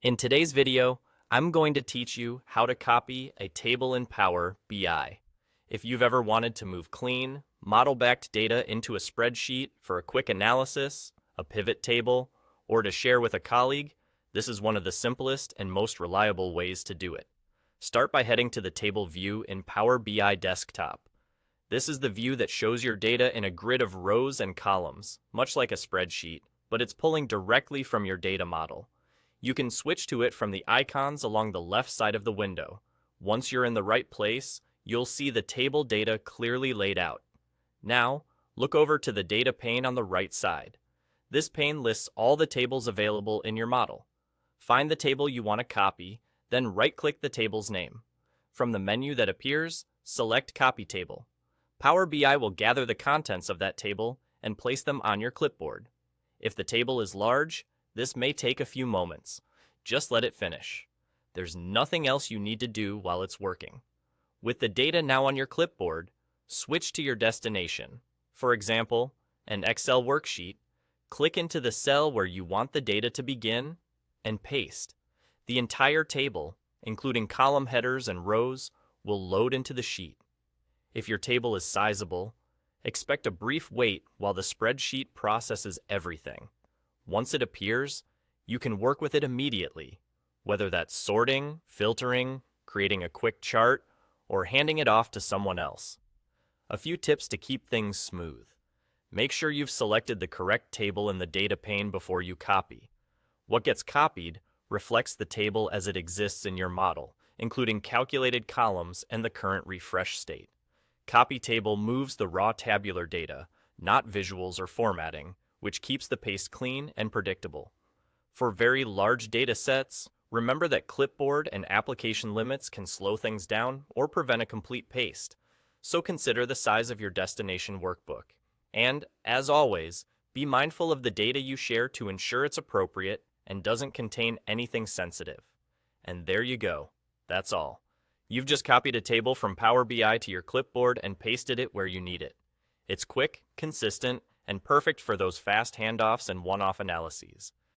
In today's video, I'm going to teach you how to copy a table in Power BI. If you've ever wanted to move clean, model-backed data into a spreadsheet for a quick analysis, a pivot table, or to share with a colleague, this is one of the simplest and most reliable ways to do it. Start by heading to the table view in Power BI Desktop. This is the view that shows your data in a grid of rows and columns, much like a spreadsheet, but it's pulling directly from your data model. You can switch to it from the icons along the left side of the window. Once you're in the right place, you'll see the table data clearly laid out. Now, look over to the data pane on the right side. This pane lists all the tables available in your model. Find the table you want to copy, then right-click the table's name. From the menu that appears, select Copy Table. Power BI will gather the contents of that table and place them on your clipboard. If the table is large, this may take a few moments. Just let it finish. There's nothing else you need to do while it's working. With the data now on your clipboard, switch to your destination. For example, an Excel worksheet. Click into the cell where you want the data to begin and paste. The entire table, including column headers and rows, will load into the sheet. If your table is sizable, expect a brief wait while the spreadsheet processes everything. Once it appears, you can work with it immediately, whether that's sorting, filtering, creating a quick chart, or handing it off to someone else. A few tips to keep things smooth. Make sure you've selected the correct table in the data pane before you copy. What gets copied reflects the table as it exists in your model, including calculated columns and the current refresh state. Copy table moves the raw tabular data, not visuals or formatting, which keeps the paste clean and predictable. For very large data sets, remember that clipboard and application limits can slow things down or prevent a complete paste, so consider the size of your destination workbook. And, as always, be mindful of the data you share to ensure it's appropriate and doesn't contain anything sensitive. And there you go. That's all. You've just copied a table from Power BI to your clipboard and pasted it where you need it. It's quick, consistent, and perfect for those fast handoffs and one-off analyses.